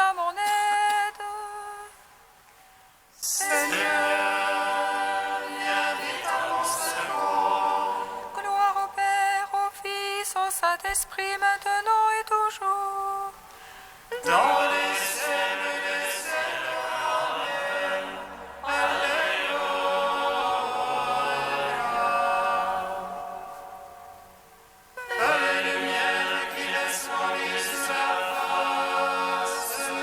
à mon aide. Seigneur, viens vite à mon secours. Gloire au Père, au Fils, au Saint-Esprit, maintenant et toujours. Dans les siècles des siècles. Amen. Alléluia. Feu et lumière qui resplendissent sur la face du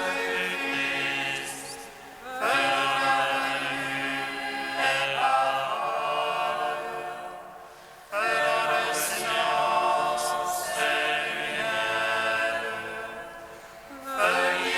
Christ. Feu dans la nuit et parole. Feu dans le silence et lumière. Feu qui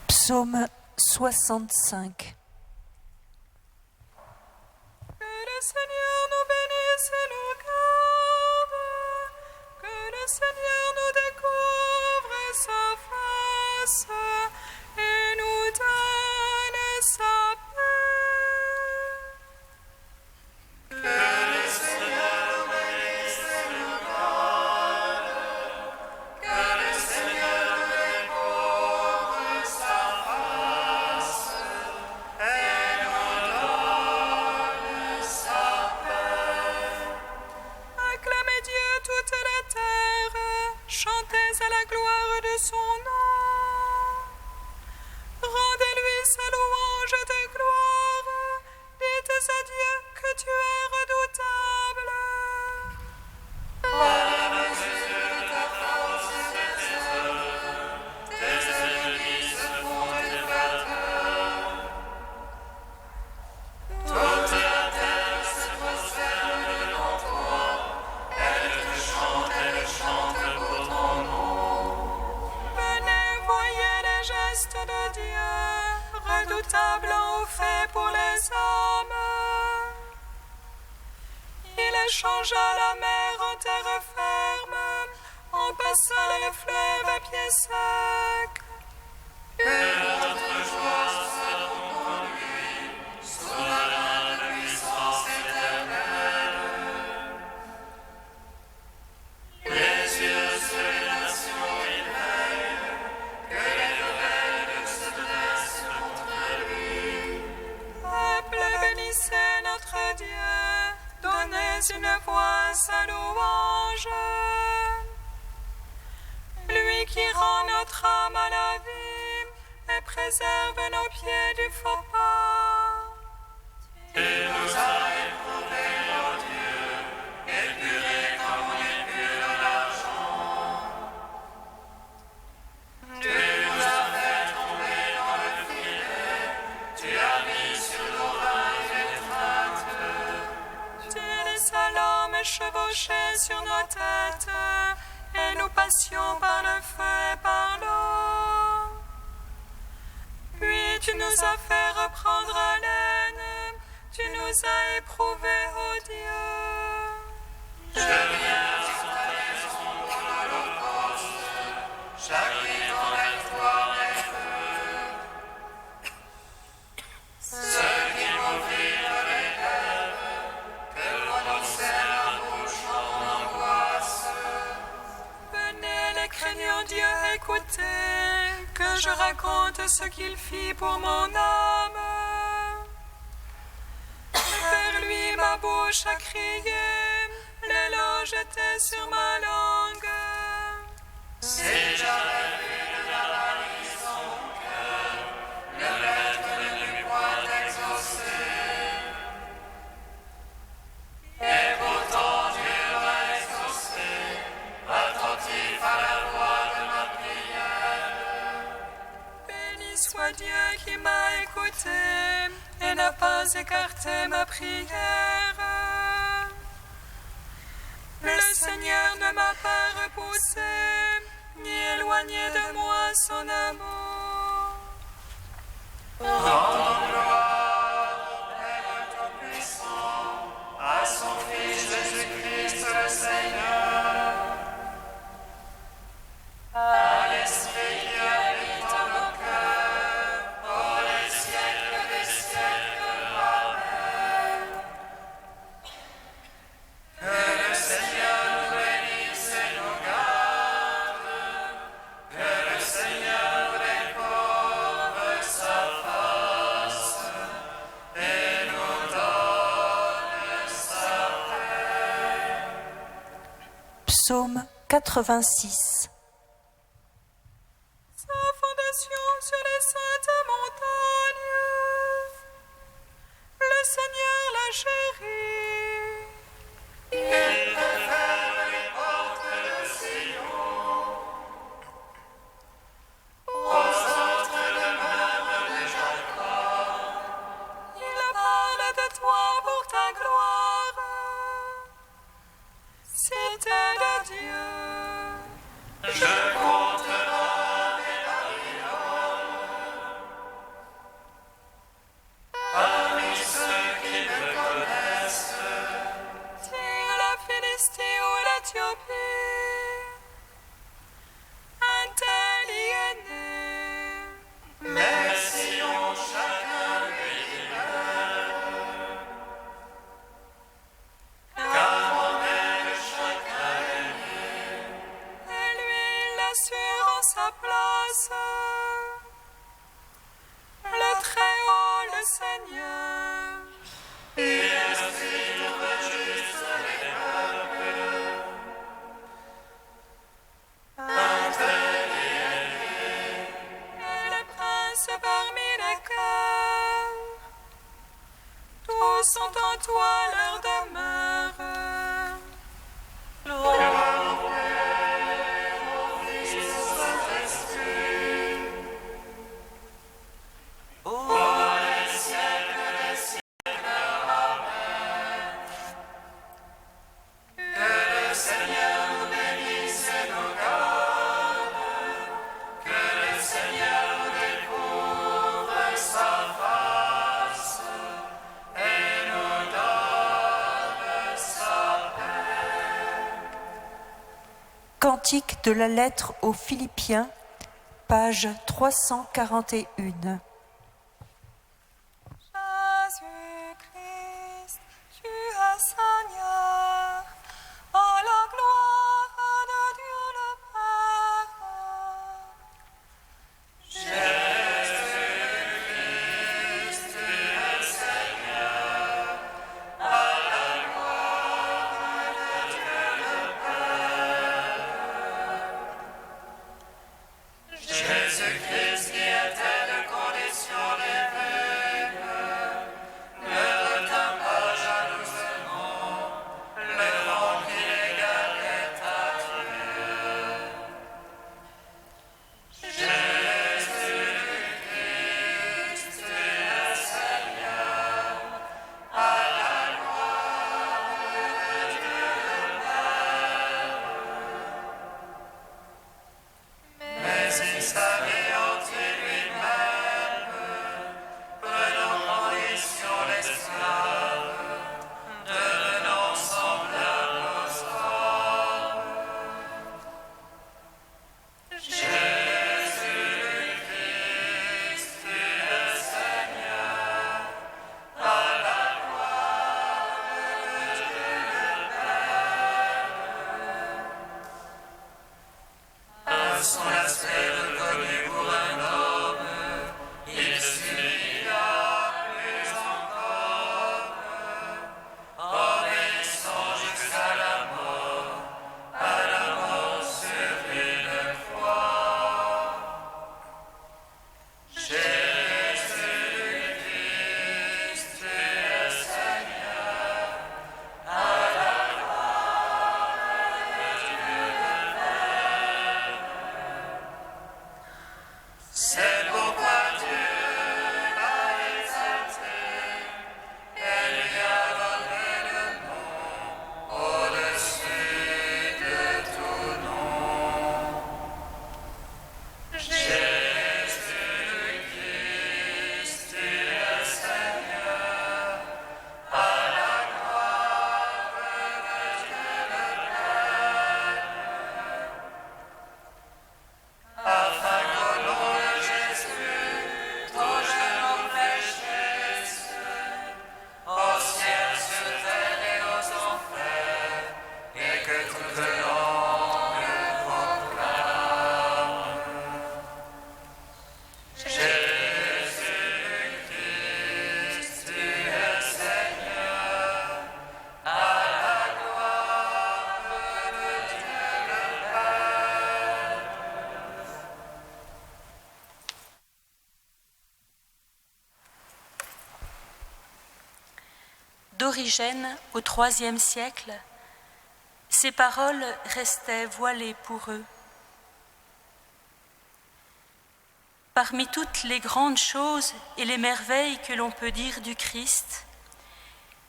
Psaume 65. Que le Seigneur nous bénisse et nous garde, que le Seigneur nous découvre sa face et nous donne sa paix. Que le Seigneur nous bénisse et nous garde, que le Seigneur nous découvre sa face et nous donne sa paix. Acclamez Dieu toute la terre, chantez à la gloire de son nom. Rendez-lui sa louange de gloire, dites à Dieu que tu es redoutable. À la mesure de ta force et de tes œuvres, tes ennemis se font défaiteurs. Toute la terre se prosterne devant toi, elle chante pour ton nom. Venez, voyez les gestes de Dieu, redoutable en fait pour les hommes. Il échangea la mer en terre ferme, en passant les fleuves à pied sec. Que notre joie soit en lui, souverain de puissance éternelle. Les yeux sur les nations il veille, que les nouvelles se dressent contre lui. Peuple, bénissez notre Dieu, donnez une voix à sa louange. Lui qui rend notre âme à la vie et préserve nos pieds du faux pas. Il nous a éprouvés, ô Dieu, épurés comme on épure l'argent. passion par le feu et par l'eau. Puis tu nous as fait reprendre haleine, tu nous as éprouvés, ô Dieu. Je viens sur ta maison pour l'Holocauste, j'accueille ton victoire et feu. Ceux qui m'ouvrirent les lèvres, que prononçait la bouche en angoisse. Venez, les craignants Dieu, écoutez, que je raconte ce qu'il fit pour mon âme. Vers lui ma bouche a crié, l'éloge était sur ma langue. Si j'avais vu de la malice dans mon cœur, le maître ne m'eût point exaucé. Et pourtant Dieu m'a exaucé, attentif à la voix de ma prière. Béni soit Dieu qui m'a écouté et n'a pas écarté ma prière. Le Seigneur ne m'a pas repoussé, ni éloigné de moi son amour. Rendons gloire au Père Tout-Puissant, à son Fils Jésus-Christ le Seigneur, à l'Esprit qui habite en nos cœurs, pour les siècles des siècles. Amen. Que le Seigneur nous bénisse et nous garde, que le Seigneur découvre sa face et nous donne sa paix. Psaume 86. Sa fondation sur les saintes montagnes, le Seigneur l'a chérie. Il ferme les portes de Sion, aux autres demeure de Jacob. Il parle de toi pour ta gloire, cité de Dieu. Je compte l'homme et la parmi ceux qui me connaissent, tire la Philistie ou l'Éthiopie. Un tel y est né, mais Sion chacun lui demeure. Car mon maître chacun est né, et lui il l'assure en sa place. Le Très-Haut, le Seigneur, il inspire le juste les peuples. Un tel y est né, et le prince parmi les cœurs. Tous sont en toi leur demeure. Gloire au Père, au Fils, au Saint-Esprit. Pour les siècles des siècles. Amen. Que le Seigneur nous bénisse et nous garde, que le Seigneur nous découvre sa face et nous donne sa paix. Cantique de la lettre aux Philippiens, page 341. Jésus-Christ, tu es Seigneur, à la gloire de Dieu le Père. Jésus-Christ, tu es Seigneur, à la gloire de Dieu le Père. Jésus-Christ qui était de condition divine, ne retint pas jalousement le rang qu'il égalait à Dieu. Jésus-Christ, tu es Seigneur, à la gloire de Dieu le Père. il s'anéantit lui-même, prenant condition d'esclave, devenant semblable aux hommes. Jésus-Christ, tu es Seigneur, à la gloire de Dieu le Père. À son aspect reconnu pour un homme, il s'humilia plus encore, obéissant jusqu'à la mort sur une croix. Jésus-Christ, tu es Seigneur, à la gloire de Dieu le Père. C'est pourquoi Dieu l'a exalté et lui a donné le nom au-dessus de tout nom. Jésus-Christ, tu es Seigneur, à la gloire de Dieu le Père. Afin qu'au nom de Jésus, tout genou fléchisse, au ciel, sur terre et aux enfers, et que toute langue proclame. Jésus-Christ, tu es Seigneur, à la gloire de Dieu le Père. D'Origène, au IIIe siècle, ces paroles restaient voilées pour eux. Parmi toutes les grandes choses et les merveilles que l'on peut dire du Christ,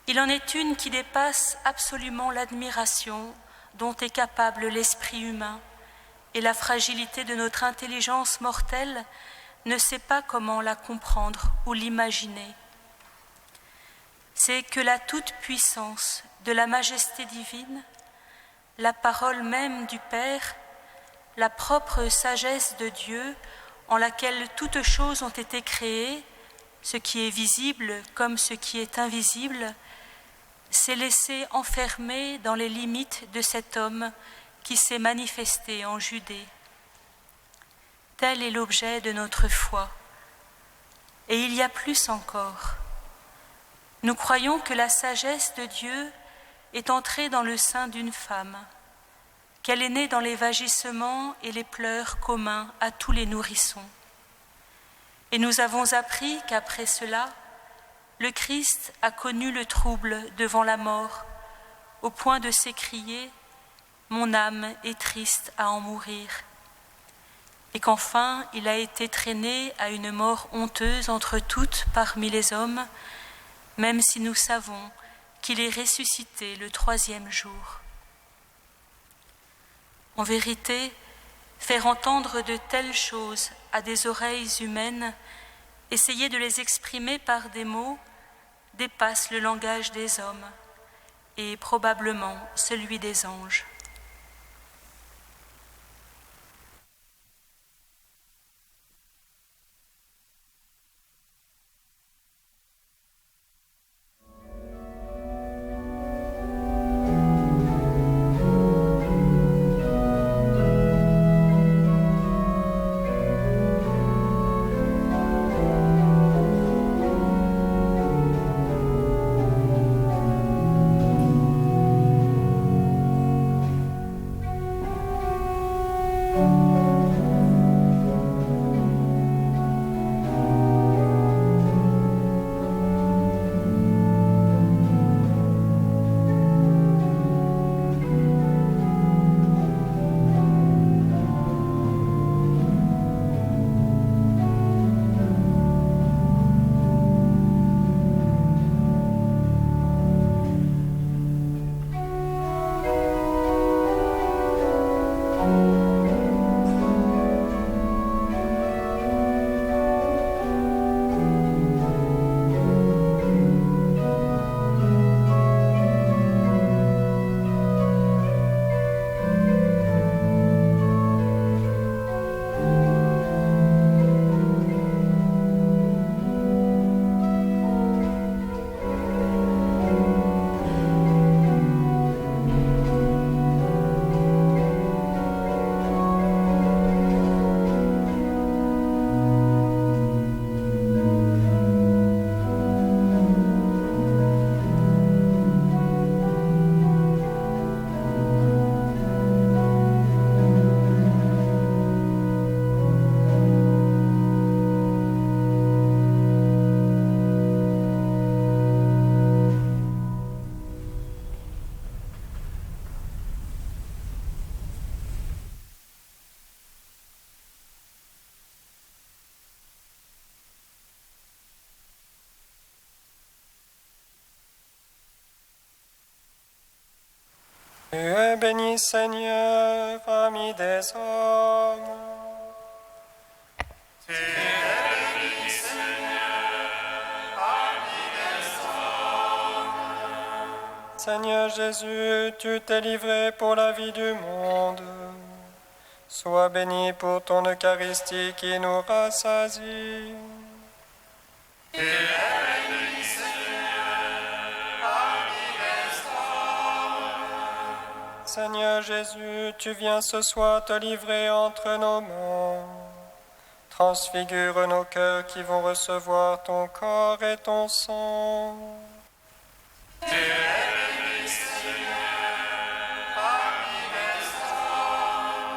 il en est une qui dépasse absolument l'admiration dont est capable l'esprit humain, et la fragilité de notre intelligence mortelle ne sait pas comment la comprendre ou l'imaginer. C'est que la toute-puissance de la majesté divine, la parole même du Père, la propre sagesse de Dieu en laquelle toutes choses ont été créées, ce qui est visible comme ce qui est invisible, s'est laissé enfermer dans les limites de cet homme qui s'est manifesté en Judée. Tel est l'objet de notre foi. Et il y a plus encore. Nous croyons que la sagesse de Dieu est entrée dans le sein d'une femme, qu'elle est née dans les vagissements et les pleurs communs à tous les nourrissons. Et nous avons appris qu'après cela, le Christ a connu le trouble devant la mort, au point de s'écrier « Mon âme est triste à en mourir », et qu'enfin il a été traîné à une mort honteuse entre toutes parmi les hommes, même si nous savons qu'il est ressuscité le 3e jour. En vérité, faire entendre de telles choses à des oreilles humaines, essayer de les exprimer par des mots, dépasse le langage des hommes et probablement celui des anges. Tu es béni, Seigneur, ami des hommes. Tu es béni, Seigneur, ami des hommes. Seigneur Jésus, tu t'es livré pour la vie du monde. Sois béni pour ton Eucharistie qui nous rassasie. Tu es béni, Seigneur, ami des hommes. Seigneur Jésus, tu viens ce soir te livrer entre nos mains. Transfigure nos cœurs qui vont recevoir ton corps et ton sang. Tu es béni, Seigneur, ami des hommes.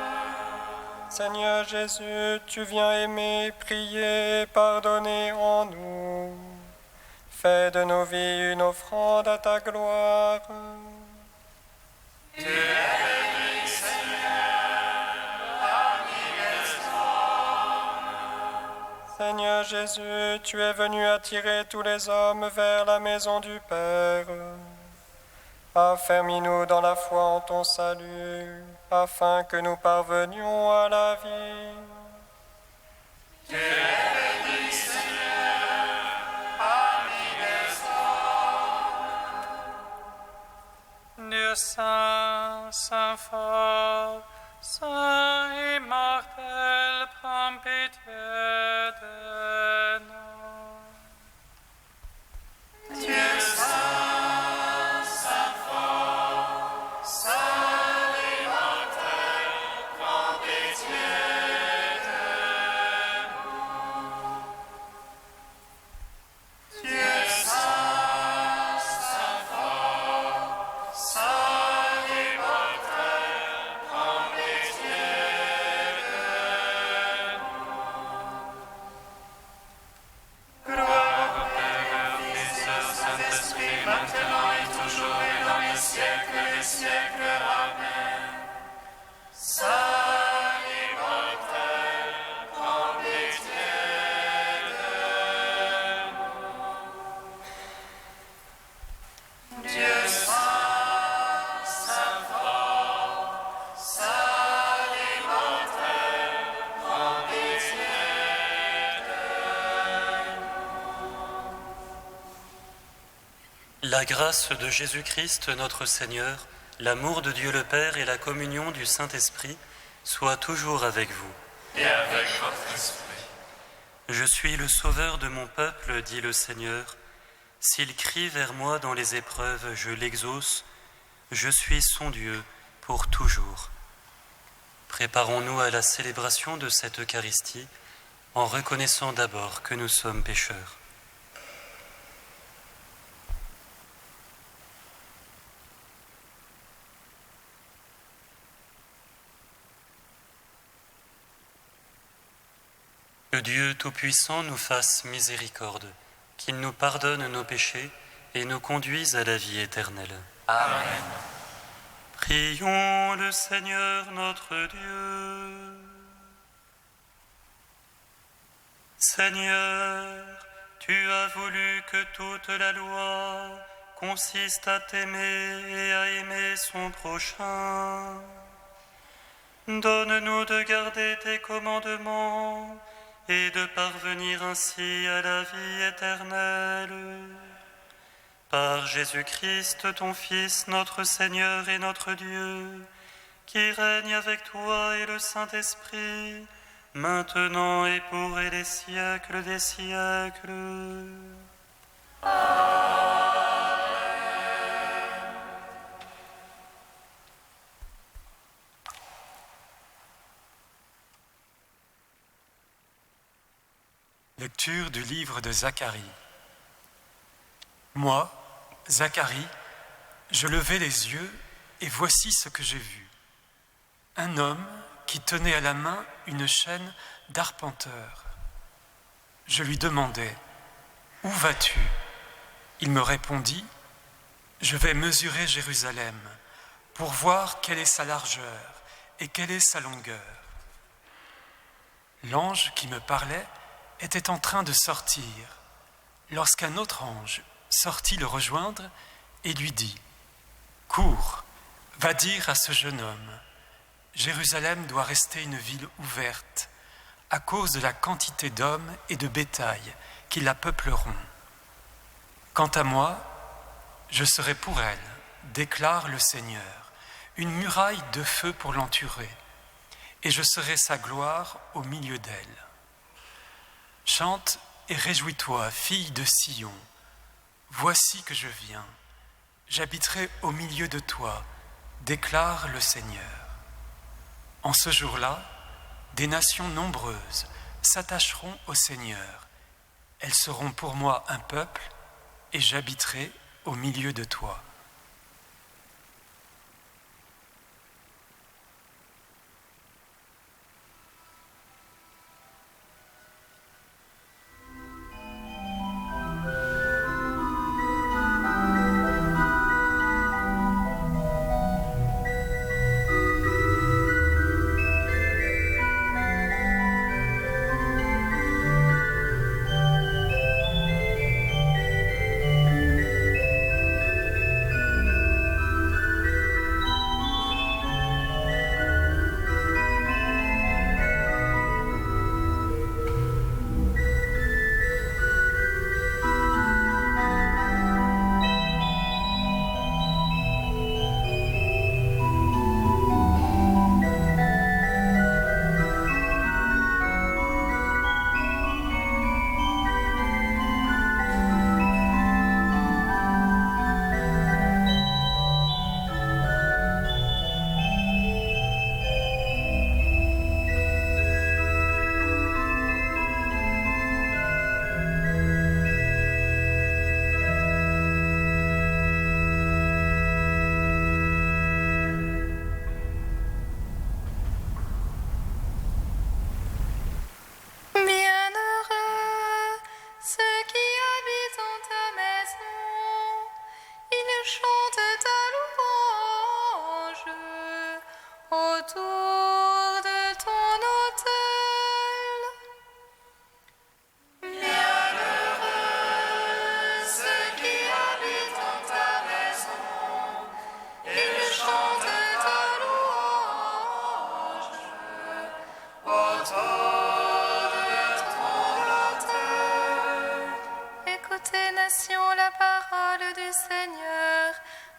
Seigneur Jésus, tu viens aimer, prier, pardonner en nous. Fais de nos vies une offrande à ta gloire. Tu es béni, Seigneur, ami des hommes. Seigneur Jésus, tu es venu attirer tous les hommes vers la maison du Père. Affermis-nous dans la foi en ton salut, afin que nous parvenions à la vie. Tu es béni, Seigneur, ami des hommes. Dieu saint, saint fort, saint immortel, prends pitié de nous. Dieu saint, saint fort, saint immortel, prends pitié de nous. Dieu saint, saint fort, saint immortel, prends pitié de nous. Gloire au Père, au Fils et au Saint-Esprit, maintenant et toujours et dans les siècles des siècles. Amen. Saint immortel, prends pitié de nous. Dieu saint, saint fort, saint immortel, prends pitié de La grâce de Jésus-Christ notre Seigneur, l'amour de Dieu le Père et la communion du Saint-Esprit soient toujours avec vous. et avec votre esprit. Je suis le sauveur de mon peuple, dit le Seigneur. S'il crie vers moi dans les épreuves, je l'exauce. Je suis son Dieu pour toujours. Préparons-nous à la célébration de cette Eucharistie en reconnaissant d'abord que nous sommes pécheurs. Que Dieu Tout-Puissant nous fasse miséricorde, qu'il nous pardonne nos péchés et nous conduise à la vie éternelle. Amen. Prions le Seigneur notre Dieu. Seigneur, tu as voulu que toute la loi consiste à t'aimer et à aimer son prochain. Donne-nous de garder tes commandements et de parvenir ainsi à la vie éternelle. Par Jésus-Christ, ton Fils, notre Seigneur et notre Dieu, qui règne avec toi et le Saint-Esprit, maintenant et pour les siècles des siècles. Lecture du livre de Zacharie. Moi, Zacharie, je levai les yeux et voici ce que j'ai vu. Un homme qui tenait à la main une chaîne d'arpenteur. Je lui demandai, « Où vas-tu » Il me répondit, « Je vais mesurer Jérusalem pour voir quelle est sa largeur et quelle est sa longueur. » L'ange qui me parlait était en train de sortir, lorsqu'un autre ange sortit le rejoindre et lui dit « Cours, Va dire à ce jeune homme, Jérusalem doit rester une ville ouverte à cause de la quantité d'hommes et de bétail qui la peupleront. Quant à moi, je serai pour elle, déclare le Seigneur, une muraille de feu pour l'entourer, et je serai sa gloire au milieu d'elle. Chante et réjouis-toi, fille de Sion, voici que je viens, j'habiterai au milieu de toi, déclare le Seigneur. En ce jour-là, des nations nombreuses s'attacheront au Seigneur. Elles seront pour moi un peuple, et j'habiterai au milieu de toi.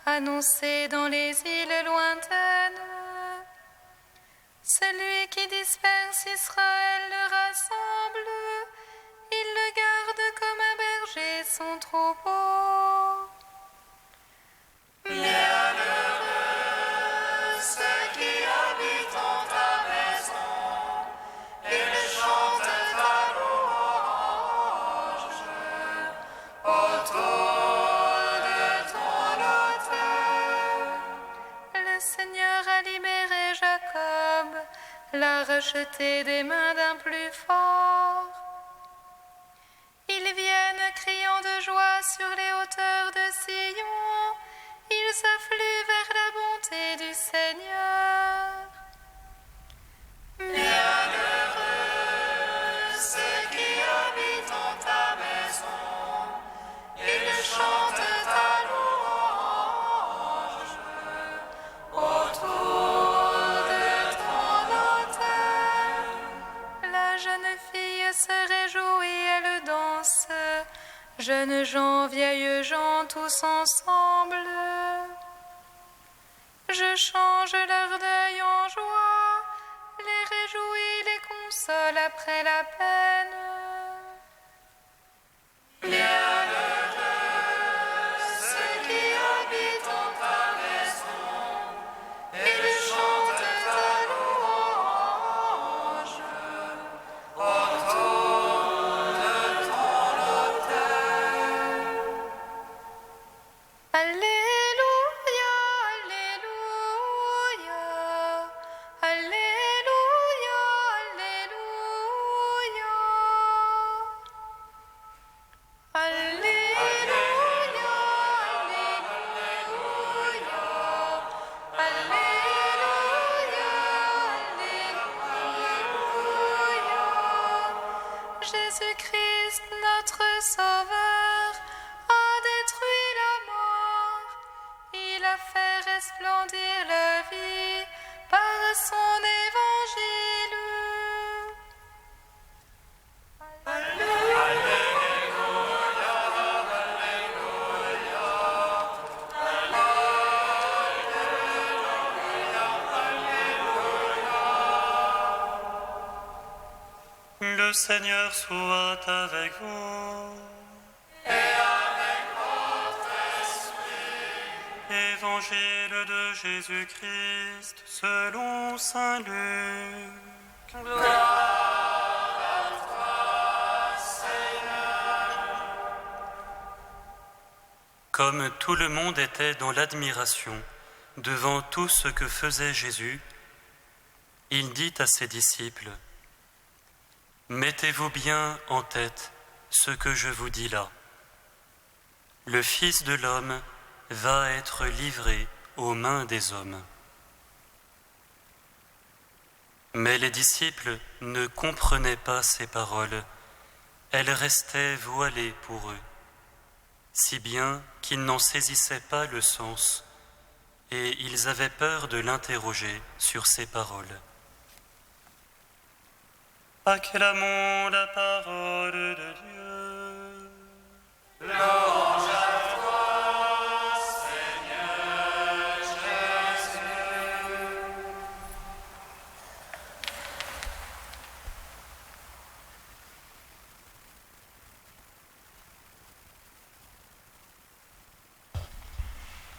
Annoncé dans les îles lointaines. Celui qui disperse Israël le rassemble, il le garde comme un berger son troupeau. Bienheureux ceux qui habitent en ta maison, et le chantent ta louange autour. L'a racheté des mains d'un plus fort. Ils viennent criant de joie sur les hauteurs de Sion. Ils affluent vers la bonté du Seigneur. Bienheureux ceux qui habitent en ta maison, et le chantent ta louange autour. Se réjouit, elle danse, jeunes gens, vieilles gens, tous ensemble. Je change leur deuil en joie, les réjouis, les console après la peine. Bienheureux ceux qui habitent en ta maison, et le chantent ta louange. Alléluia, Alléluia, Alléluia, Alléluia. Alléluia, Alléluia, Alléluia, Alléluia. Jésus-Christ, notre Sauveur, a détruit la mort. Il a fait resplendir le vie par son évangile. Le Seigneur soit avec vous. Évangile de Jésus-Christ selon saint Luc. Comme tout le monde était dans l'admiration devant tout ce que faisait Jésus, il dit à ses disciples : mettez-vous bien en tête ce que je vous dis là. Le Fils de l'homme va être livré aux mains des hommes. Mais les disciples ne comprenaient pas ces paroles. Elles restaient voilées pour eux, si bien qu'ils n'en saisissaient pas le sens, et ils avaient peur de l'interroger sur ces paroles. Acclamons la parole de Dieu. Louange à toi, Seigneur Jésus.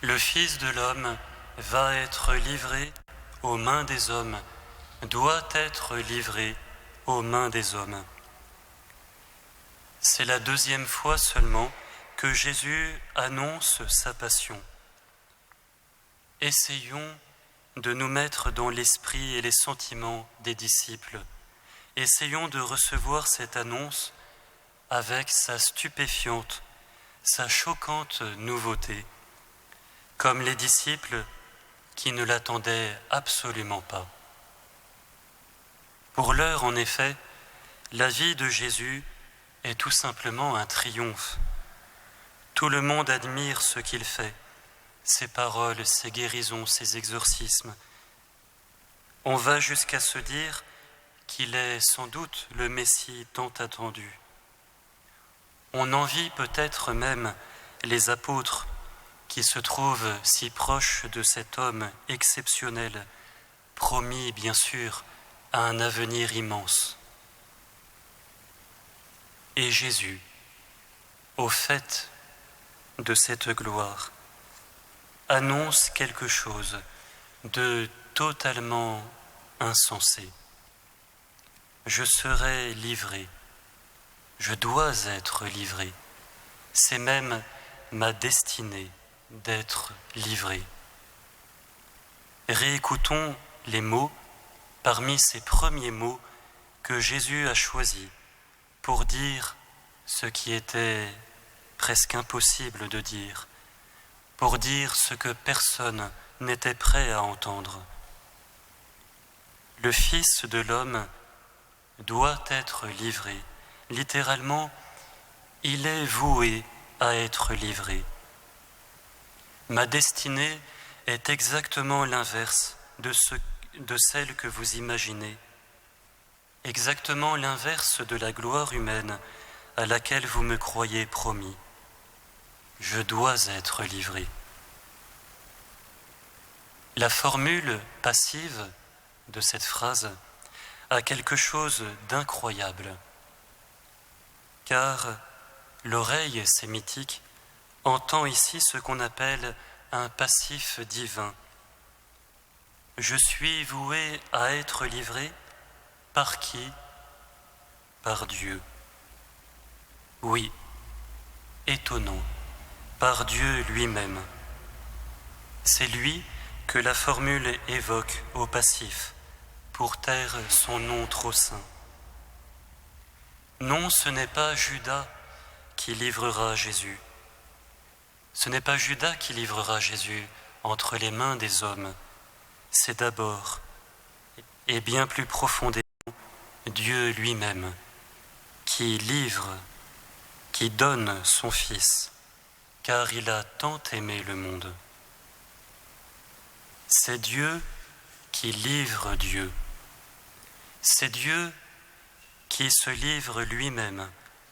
Le Fils de l'homme va être livré aux mains des hommes, doit être livré aux mains des hommes. C'est la deuxième fois seulement que Jésus annonce sa passion. Essayons de nous mettre dans l'esprit et les sentiments des disciples. Essayons de recevoir cette annonce avec sa stupéfiante, sa choquante nouveauté, comme les disciples qui ne l'attendaient absolument pas. Pour l'heure, en effet, la vie de Jésus est tout simplement un triomphe. Tout le monde admire ce qu'il fait, ses paroles, ses guérisons, ses exorcismes. On va jusqu'à se dire qu'il est sans doute le Messie tant attendu. On envie peut-être même les apôtres qui se trouvent si proches de cet homme exceptionnel, promis bien sûr à un avenir immense. Et Jésus, au fait de cette gloire, annonce quelque chose de totalement insensé. Je serai livré, je dois être livré, c'est même ma destinée d'être livré. Réécoutons les mots parmi ces premiers mots que Jésus a choisis pour dire ce qui était presque impossible de dire, pour dire ce que personne n'était prêt à entendre. Le Fils de l'homme doit être livré. Littéralement, il est voué à être livré. Ma destinée est exactement l'inverse de celle que vous imaginez, exactement l'inverse de la gloire humaine à laquelle vous me croyez promis. Je dois être livré. La formule passive de cette phrase a quelque chose d'incroyable, car l'oreille sémitique entend ici ce qu'on appelle un passif divin. Je suis voué à être livré par qui ? Par Dieu. Oui, étonnant, par Dieu lui-même. C'est lui que la formule évoque au passif pour taire son nom trop saint. Non, ce n'est pas Judas qui livrera Jésus. Ce n'est pas Judas qui livrera Jésus entre les mains des hommes. C'est d'abord, et bien plus profondément, Dieu lui-même qui livre, qui donne son Fils, car il a tant aimé le monde. C'est Dieu qui livre Dieu. C'est Dieu qui se livre lui-même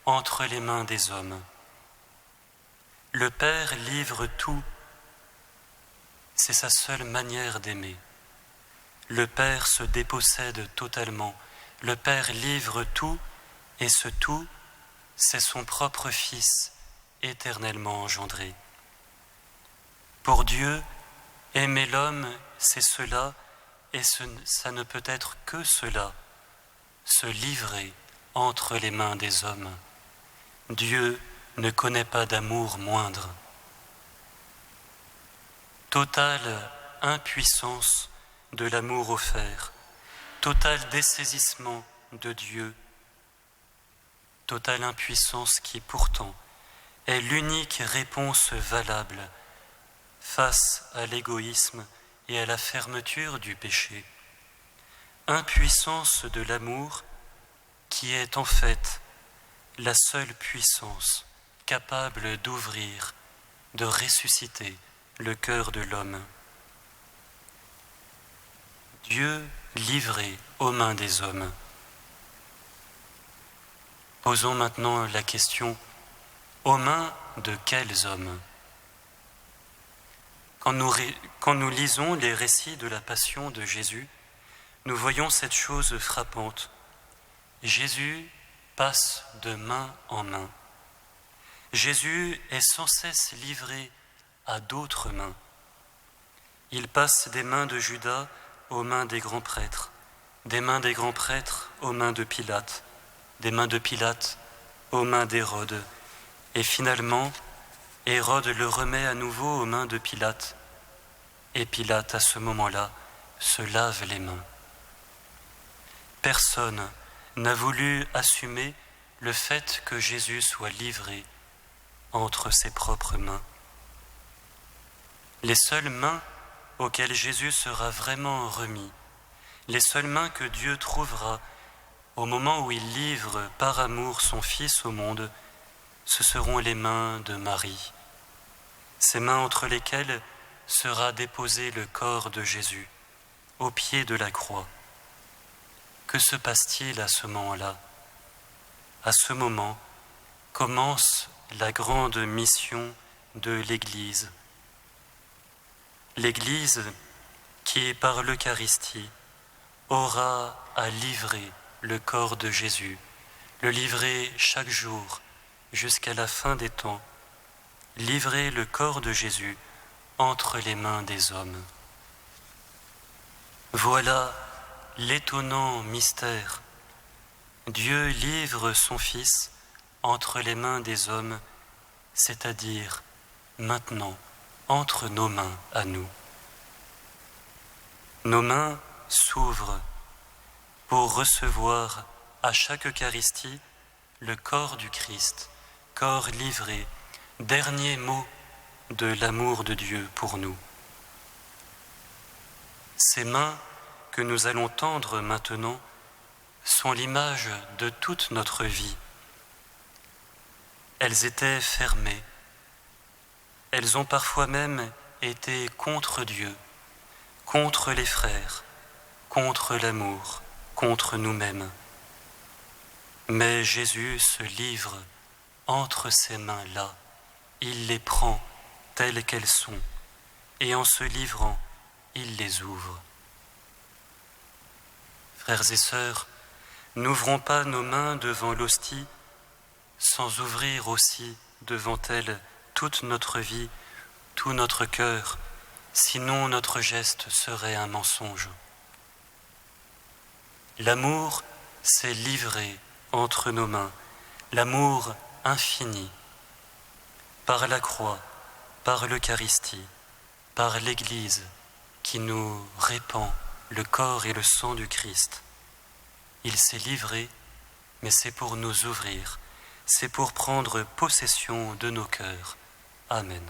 entre les mains des hommes. Le Père livre tout. C'est sa seule manière d'aimer. Le Père se dépossède totalement. Le Père livre tout, et ce tout, c'est son propre Fils, éternellement engendré. Pour Dieu, aimer l'homme, c'est cela, et ça ne peut être que cela, se livrer entre les mains des hommes. Dieu ne connaît pas d'amour moindre. Totale impuissance de l'amour offert, total dessaisissement de Dieu, totale impuissance qui pourtant est l'unique réponse valable face à l'égoïsme et à la fermeture du péché. Impuissance de l'amour qui est en fait la seule puissance capable d'ouvrir, de ressusciter le cœur de l'homme. Dieu livré aux mains des hommes. Posons maintenant la question, aux mains de quels hommes ? Quand nous lisons les récits de la passion de Jésus, nous voyons cette chose frappante. Jésus passe de main en main. Jésus est sans cesse livré à d'autres mains. Il passe des mains de Judas aux mains des grands prêtres, des mains des grands prêtres aux mains de Pilate, des mains de Pilate aux mains d'Hérode, et finalement, Hérode le remet à nouveau aux mains de Pilate, et Pilate, à ce moment-là, se lave les mains. Personne n'a voulu assumer le fait que Jésus soit livré entre ses propres mains. Les seules mains auxquelles Jésus sera vraiment remis, les seules mains que Dieu trouvera au moment où il livre par amour son Fils au monde, ce seront les mains de Marie, ces mains entre lesquelles sera déposé le corps de Jésus, au pied de la croix. Que se passe-t-il à ce moment-là ? À ce moment commence la grande mission de l'Église. L'Église qui, par l'Eucharistie, aura à livrer le corps de Jésus, le livrer chaque jour jusqu'à la fin des temps, livrer le corps de Jésus entre les mains des hommes. Voilà l'étonnant mystère. Dieu livre son Fils entre les mains des hommes, c'est-à-dire maintenant entre nos mains à nous. Nos mains s'ouvrent pour recevoir à chaque Eucharistie le corps du Christ, corps livré, dernier mot de l'amour de Dieu pour nous. Ces mains que nous allons tendre maintenant sont l'image de toute notre vie. Elles étaient fermées. Elles ont parfois même été contre Dieu, contre les frères, contre l'amour, contre nous-mêmes. Mais Jésus se livre entre ces mains-là. Il les prend telles qu'elles sont, et en se livrant, il les ouvre. Frères et sœurs, n'ouvrons pas nos mains devant l'hostie sans ouvrir aussi devant elle toute notre vie, tout notre cœur, sinon notre geste serait un mensonge. L'amour s'est livré entre nos mains, l'amour infini, par la croix, par l'Eucharistie, par l'Église qui nous répand le corps et le sang du Christ. Il s'est livré, mais c'est pour nous ouvrir, c'est pour prendre possession de nos cœurs. Amen.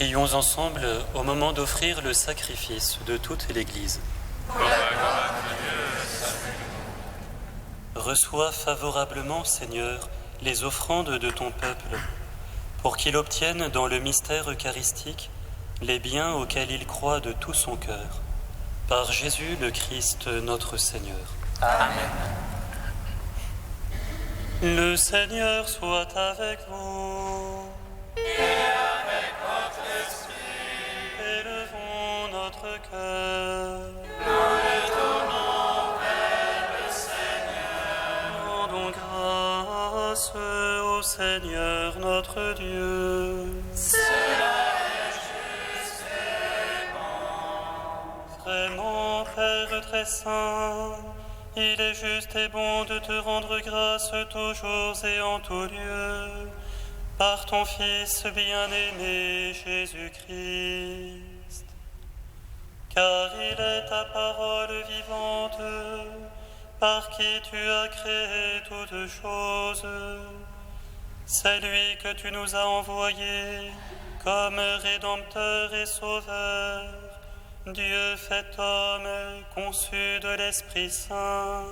Prions ensemble au moment d'offrir le sacrifice de toute l'Église. Reçois favorablement, Seigneur, les offrandes de ton peuple, pour qu'il obtienne dans le mystère eucharistique les biens auxquels il croit de tout son cœur. Par Jésus le Christ, notre Seigneur. Amen. Le Seigneur soit avec vous. Et avec votre esprit. Élevons notre cœur. Nous le tournons vers le Seigneur. Rendons grâce au Seigneur notre Dieu. Cela est juste et bon. Vraiment, Père très saint, il est juste et bon de te rendre grâce toujours et en tout lieu, par ton Fils bien-aimé Jésus-Christ. Car il est ta parole vivante, par qui tu as créé toutes choses. C'est lui que tu nous as envoyé comme Rédempteur et Sauveur, Dieu fait homme, conçu de l'Esprit Saint,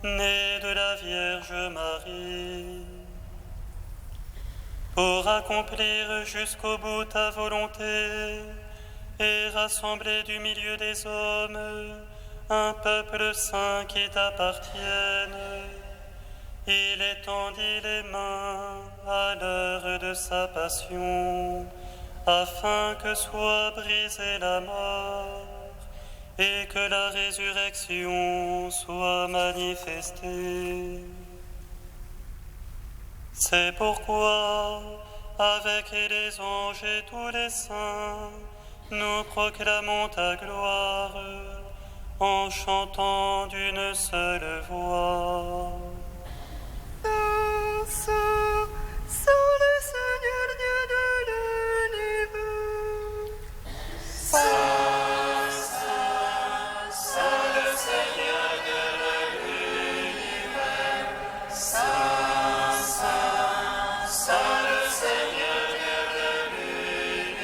né de la Vierge Marie. Pour accomplir jusqu'au bout ta volonté et rassembler du milieu des hommes un peuple saint qui t'appartienne, il étendit les mains à l'heure de sa passion, afin que soit brisée la mort et que la résurrection soit manifestée. C'est pourquoi, avec les anges et tous les saints, nous proclamons ta gloire en chantant d'une seule voix. Saint le Seigneur Dieu de l'univers. Saint, Saint le Seigneur de l'univers. Saint, Saint le Seigneur de l'univers.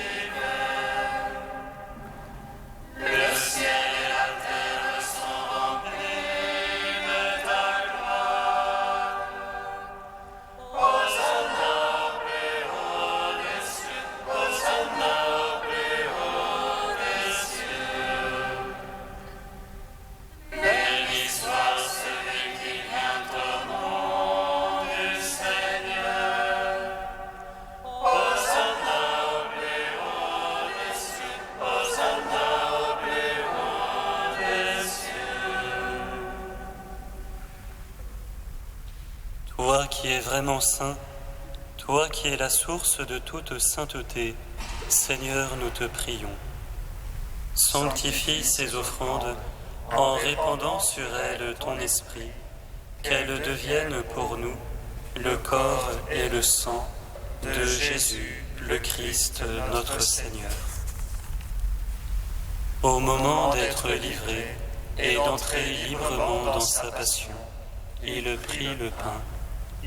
Le ciel et la terre sont remplis de ta gloire. Hosanna au plus haut des cieux, Hosanna au plus haut des cieux. Béni soit celui qui vient au nom du Seigneur. Hosanna au plus haut des cieux, Hosanna au plus haut des cieux. Toi qui es vraiment saint, toi qui es la source de toute sainteté, Seigneur, nous te prions. Sanctifie ces offrandes en répandant sur elles ton esprit, qu'elles deviennent pour nous le corps et le sang de Jésus, le Christ, notre Seigneur. Au moment d'être livré et d'entrer librement dans sa passion, il prit le pain,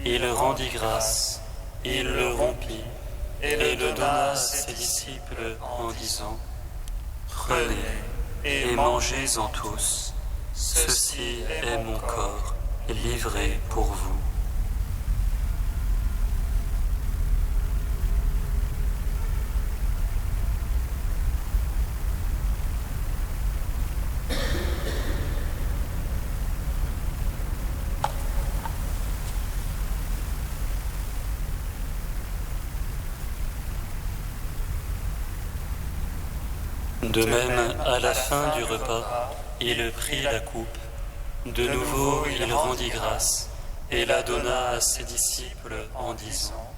il rendit grâce, il le rompit et le donna à ses disciples en disant : Prenez et mangez-en tous, ceci est mon corps livré pour vous. De même, à la fin du repas, il prit la coupe. De nouveau, il rendit grâce et la donna à ses disciples en disant :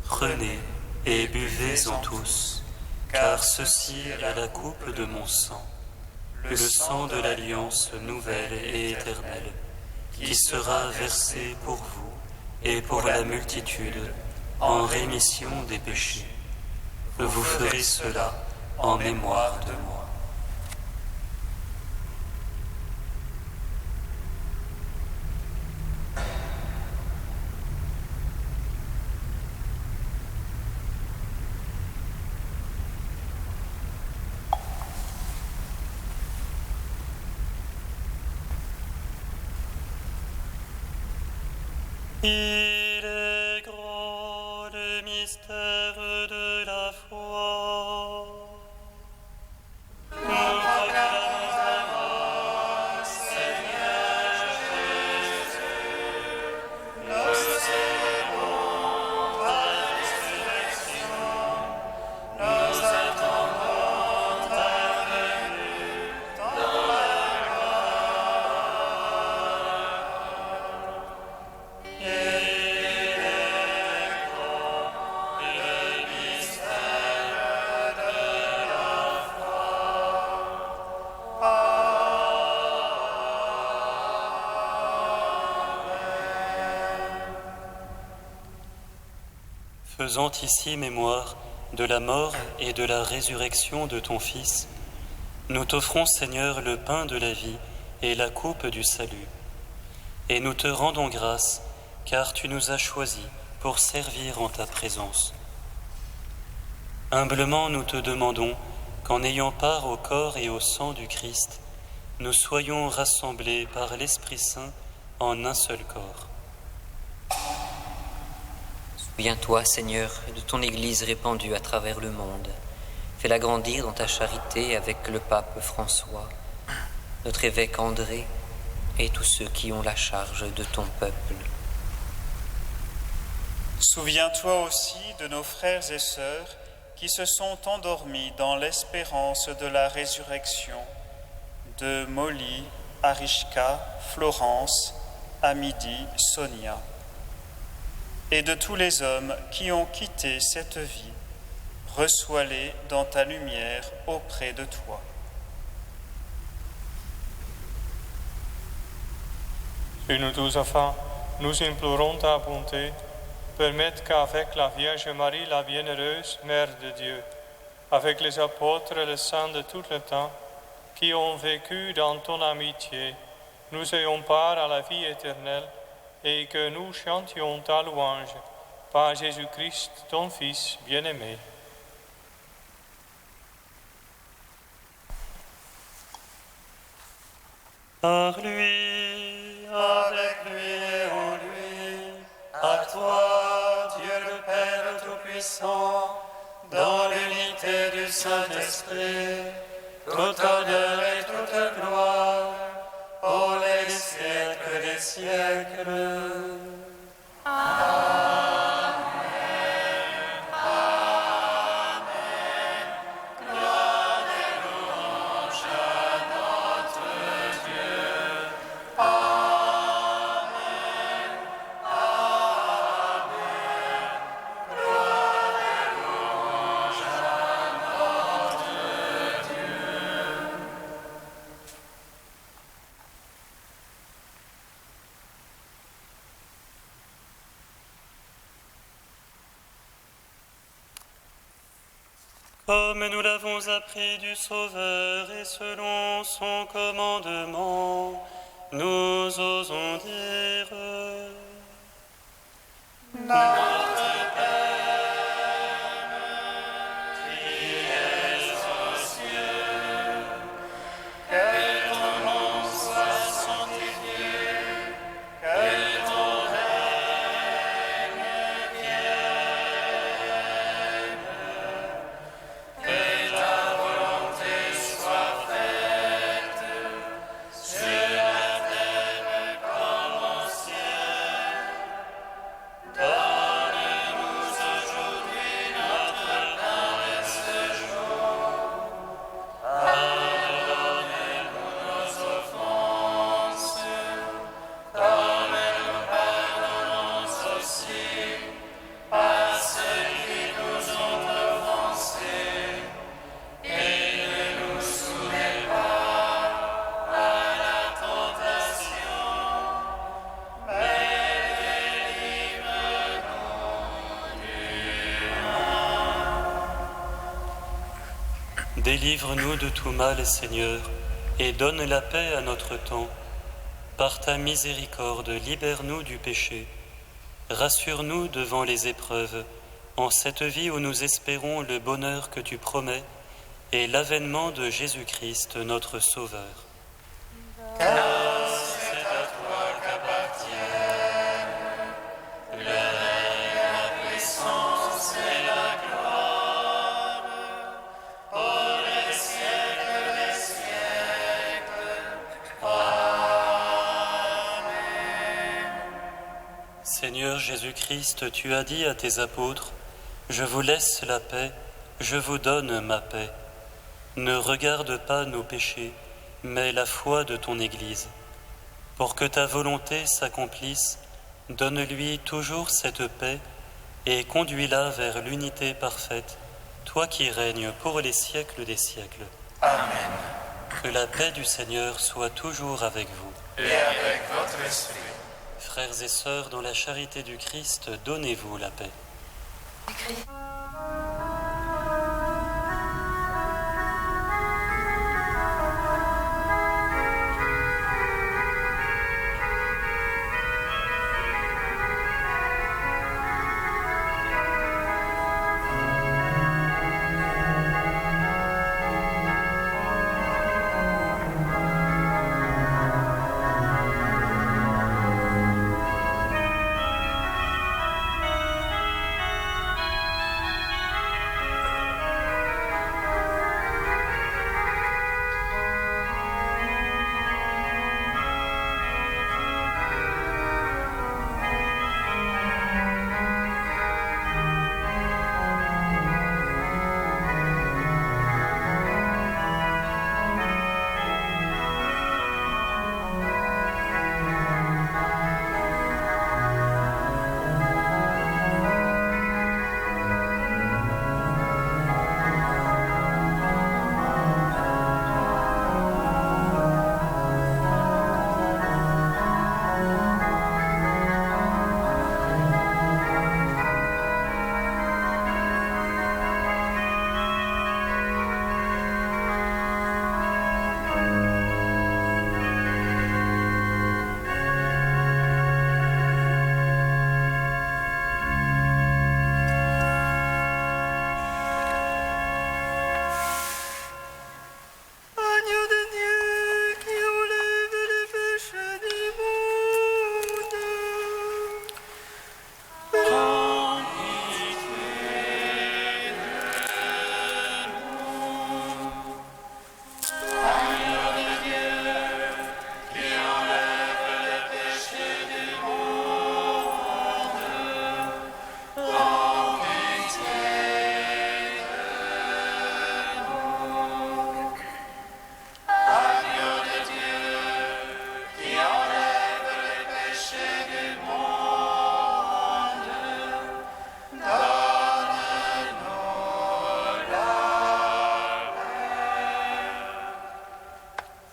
Prenez et buvez-en tous, car ceci est la coupe de mon sang, le sang de l'alliance nouvelle et éternelle, qui sera versé pour vous et pour la multitude en rémission des péchés. Vous ferez cela en mémoire de moi. Il est grand le mystère de la foi. Nous proclamons ta mort, Seigneur Jésus. Nous célébrons ta résurrection. Nous attendons ta venue dans la faisant ici mémoire de la mort et de la résurrection de ton Fils, nous t'offrons, Seigneur, le pain de la vie et la coupe du salut. Et nous te rendons grâce, car tu nous as choisis pour servir en ta présence. Humblement, nous te demandons qu'en ayant part au corps et au sang du Christ, nous soyons rassemblés par l'Esprit Saint en un seul corps. Souviens-toi, Seigneur, de ton Église répandue à travers le monde. Fais-la grandir dans ta charité avec le pape François, notre évêque André et tous ceux qui ont la charge de ton peuple. Souviens-toi aussi de nos frères et sœurs qui se sont endormis dans l'espérance de la résurrection, de Molly, Arishka, Florence, Amidi, Sonia, et de tous les hommes qui ont quitté cette vie. Reçois-les dans ta lumière auprès de toi. Sur nous tous enfants, nous implorons ta bonté. Permette qu'avec la Vierge Marie, la bienheureuse Mère de Dieu, avec les apôtres et les saints de tout le temps, qui ont vécu dans ton amitié, nous ayons part à la vie éternelle et que nous chantions ta louange par Jésus-Christ, ton Fils bien-aimé. Par lui, avec lui et en lui, à toi, Dieu le Père Tout-Puissant, dans l'unité du Saint-Esprit, tout honneur et toute gloire, pour les siècles des siècles. Amen. Comme nous l'avons appris du Sauveur et selon son commandement, nous osons dire: Notre Père, qui es aux cieux, que ton nom soit sanctifié, que ton règne vienne, que ta volonté soit faite sur la terre comme au ciel. Donne-nous aujourd'hui notre pain de ce jour. Pardonne-nous nos offenses, comme nous pardonnons aussi à ceux qui nous ont offensés. Et ne nous soumets pas à la tentation, mais délivre-nous de tout mal, Seigneur, et donne la paix à notre temps. Par ta miséricorde, libère-nous du péché. Rassure-nous devant les épreuves, en cette vie où nous espérons le bonheur que tu promets et l'avènement de Jésus-Christ, notre Sauveur. Car c'est à toi qu'appartiennent Seigneur Jésus-Christ, tu as dit à tes apôtres, « Je vous laisse la paix, je vous donne ma paix. Ne regarde pas nos péchés, mais la foi de ton Église. Pour que ta volonté s'accomplisse, donne-lui toujours cette paix et conduis-la vers l'unité parfaite, toi qui règnes pour les siècles des siècles. Amen. Que la paix du Seigneur soit toujours avec vous. Et avec votre esprit. Frères et sœurs, dans la charité du Christ, donnez-vous la paix.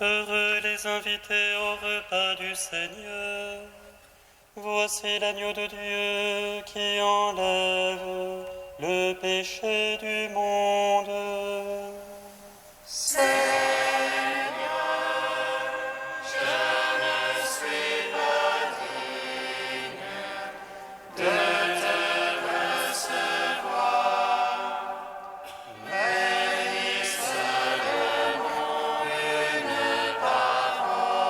Heureux les invités au repas du Seigneur. Voici l'agneau de Dieu qui enlève le péché du monde. Seigneur, je ne suis pas digne de te recevoir, mais dis seulement une parole,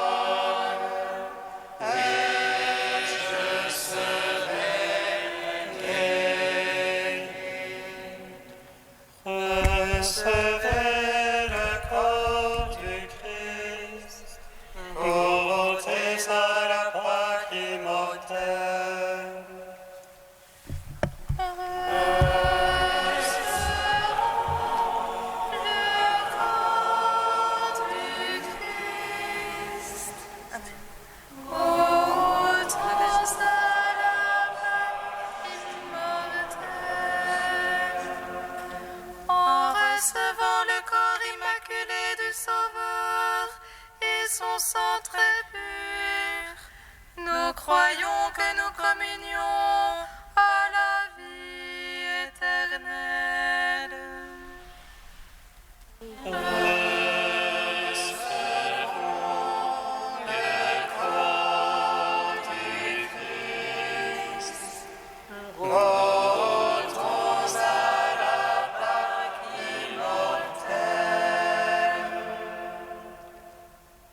et je serai guéri. Recevez le corps du Christ pour ôter à la Pâque immortelle. En recevant le corps immaculé du Sauveur et son sang très pur, nous croyons que nous communions à la vie éternelle.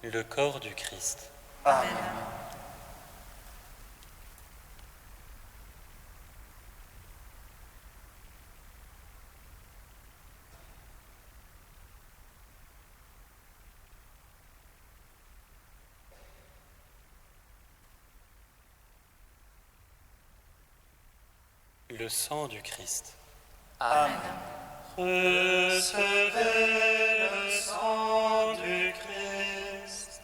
Le corps du Christ. Amen. le sang du Christ. Amen. Recevez le sang du Christ,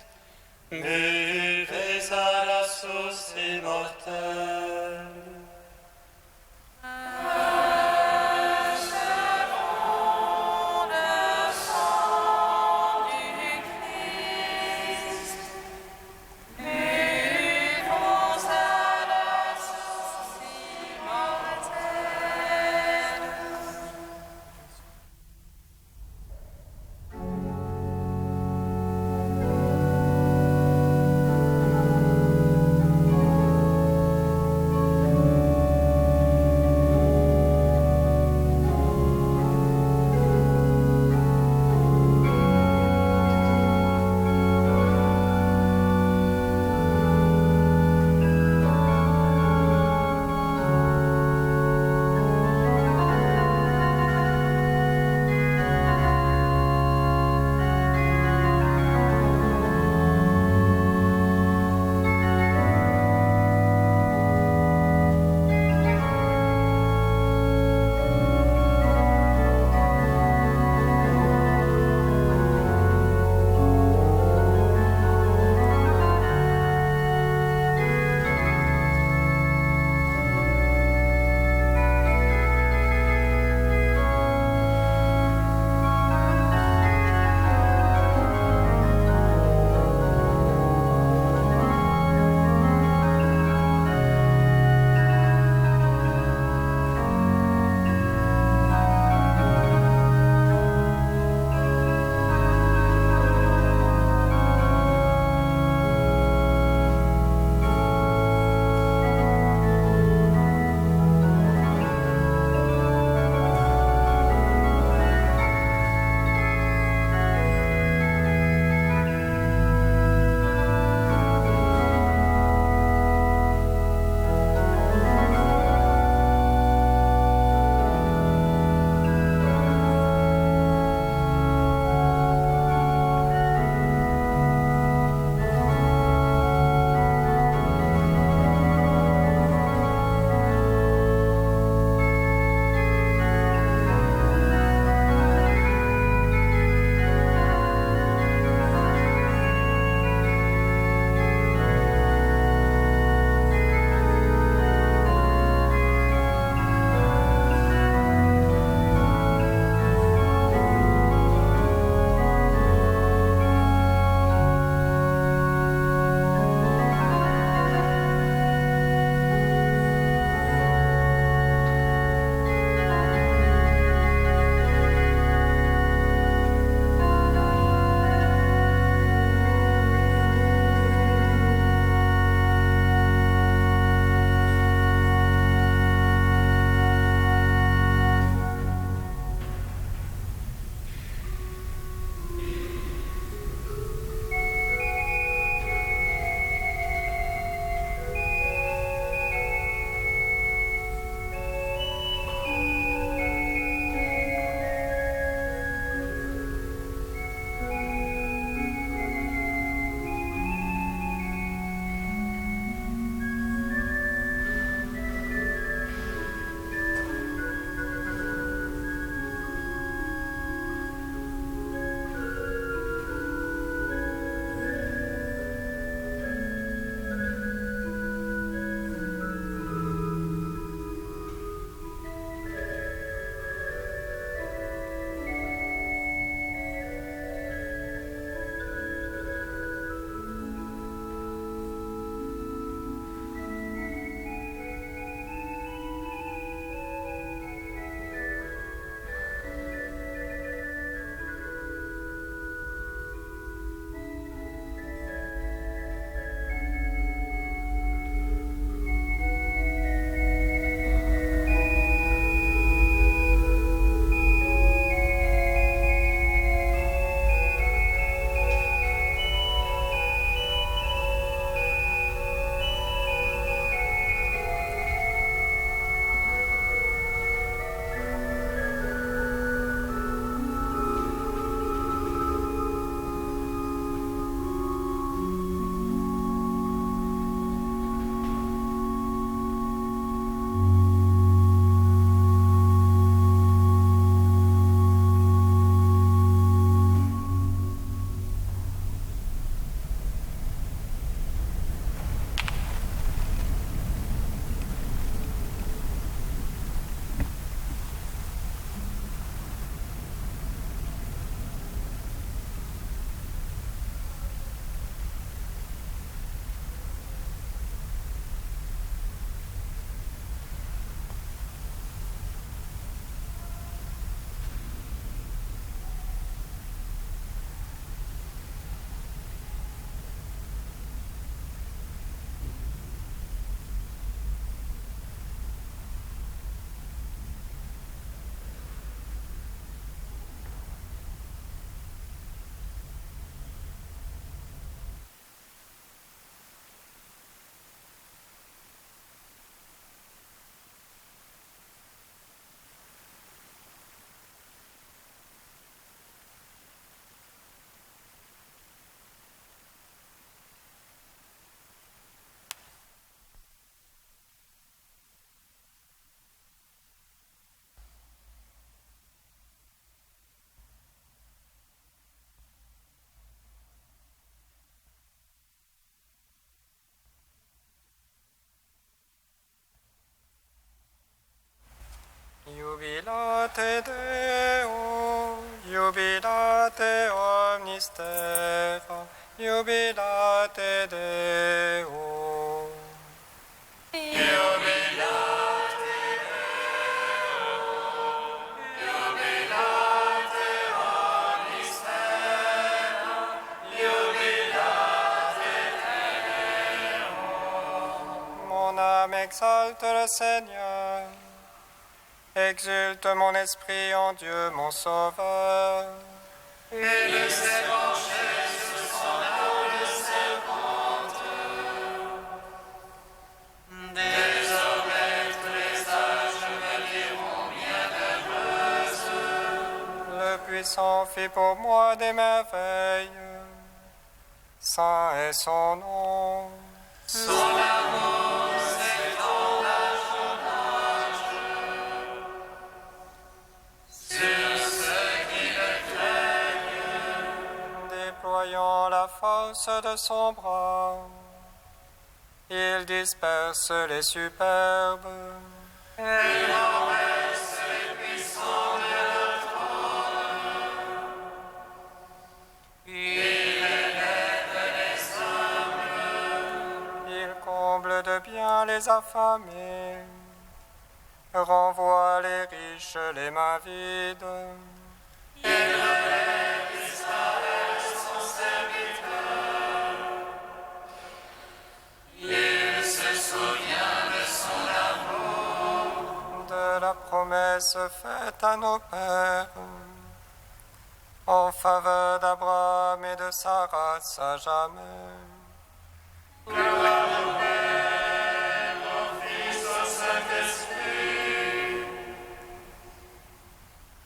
buvez à la source immortelle. Jubilate Deo, jubilate omnis terra, jubilate Deo. Mon âme exalte le Seigneur, exulte mon esprit en Dieu mon Sauveur. Et le serpent sur son âme serpente. Désormais tous les âges me diront bienheureuse. Le puissant fit pour moi des merveilles, saint est son nom. Son amour s'étend d'âge en âge sur ceux qui le craignent. Déployant la force de son bras, il disperse les superbes. Et renverse les puissants de leur trône. Il élève les humbles. Il comble de bien les affamés, renvoie les riches les mains vides. Il relève Israël son serviteur. Il se souvient de son amour. De la promesse faite à nos pères, en faveur d'Abraham et de sa race à jamais. Gloire au Père, au Fils, au Saint-Esprit,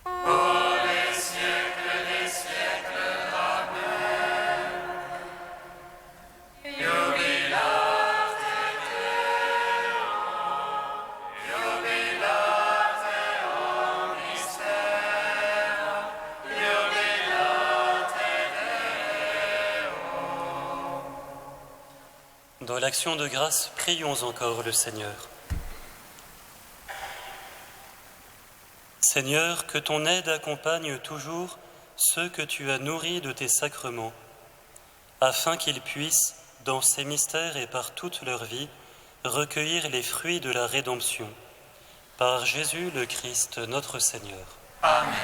pour les siècles des siècles. Amen. Jubilate Deo, jubilate omnis terra, jubilate Deo. Dans l'action de grâce, prions encore le Seigneur. Seigneur, que ton aide accompagne toujours ceux que tu as nourris de tes sacrements, afin qu'ils puissent, dans ces mystères et par toute leur vie, recueillir les fruits de la rédemption. Par Jésus le Christ, notre Seigneur. Amen.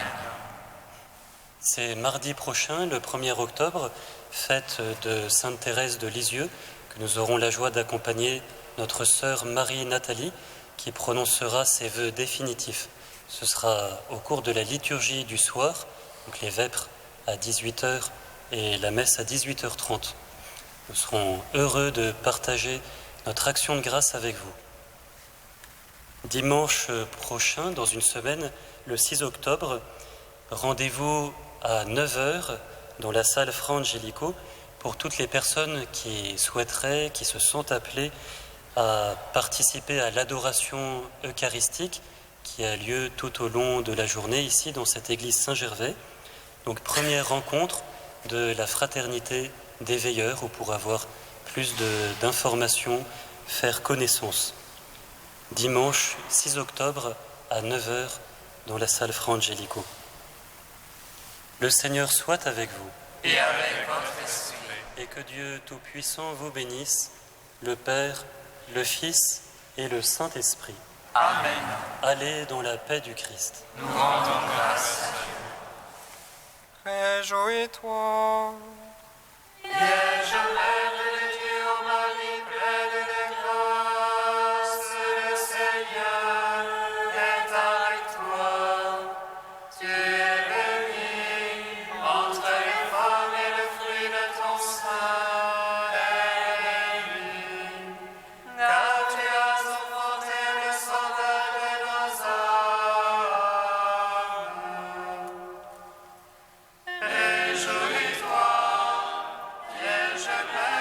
C'est mardi prochain, le 1er octobre, fête de Sainte Thérèse de Lisieux, que nous aurons la joie d'accompagner notre sœur Marie-Nathalie, qui prononcera ses vœux définitifs. Ce sera au cours de la liturgie du soir, donc les vêpres à 18h et la messe à 18h30. Nous serons heureux de partager notre action de grâce avec vous. Dimanche prochain, dans une semaine, le 6 octobre, rendez-vous à 9h dans la salle Fra Angelico pour toutes les personnes qui souhaiteraient, qui se sont appelées à participer à l'adoration eucharistique qui a lieu tout au long de la journée ici dans cette église Saint-Gervais. Donc première rencontre de la fraternité des veilleurs où pour avoir plus d'informations, faire connaissance. Dimanche 6 octobre à 9h dans la salle Fra Angelico. Le Seigneur soit avec vous. Et avec votre esprit. Et que Dieu Tout-Puissant vous bénisse, le Père, le Fils et le Saint-Esprit. Amen. Allez dans la paix du Christ. Nous rendons grâce à Dieu. Réjouis-toi. Vierge Mère de Dieu, ô Marie, pleine de grâce, le Seigneur est avec toi. Tu es bénie entre les femmes et le fruit de ton sein est béni. Car tu as enfanté le Sauveur de nos âmes. Réjouis-toi, Vierge Mère.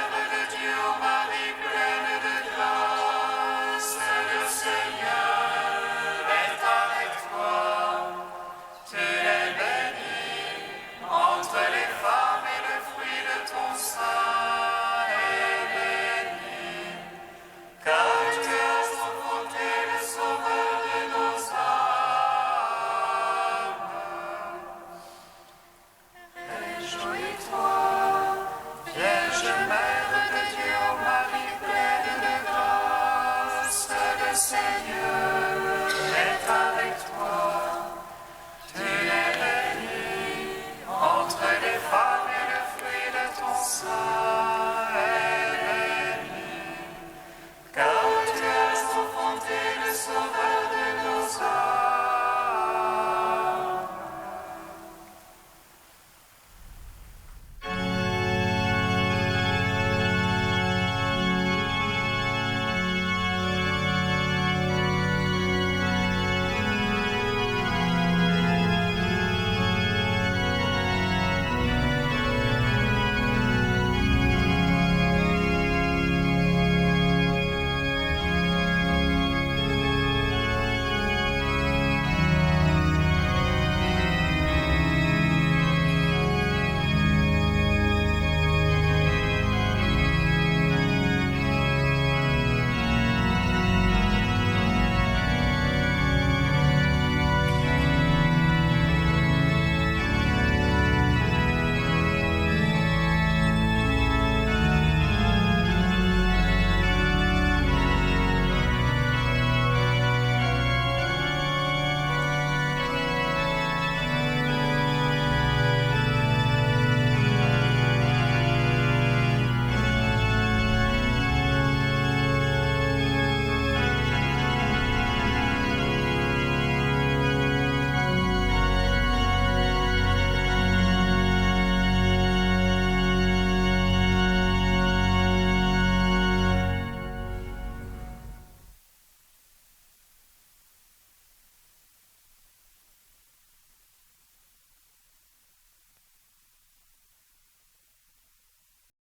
Seigneur.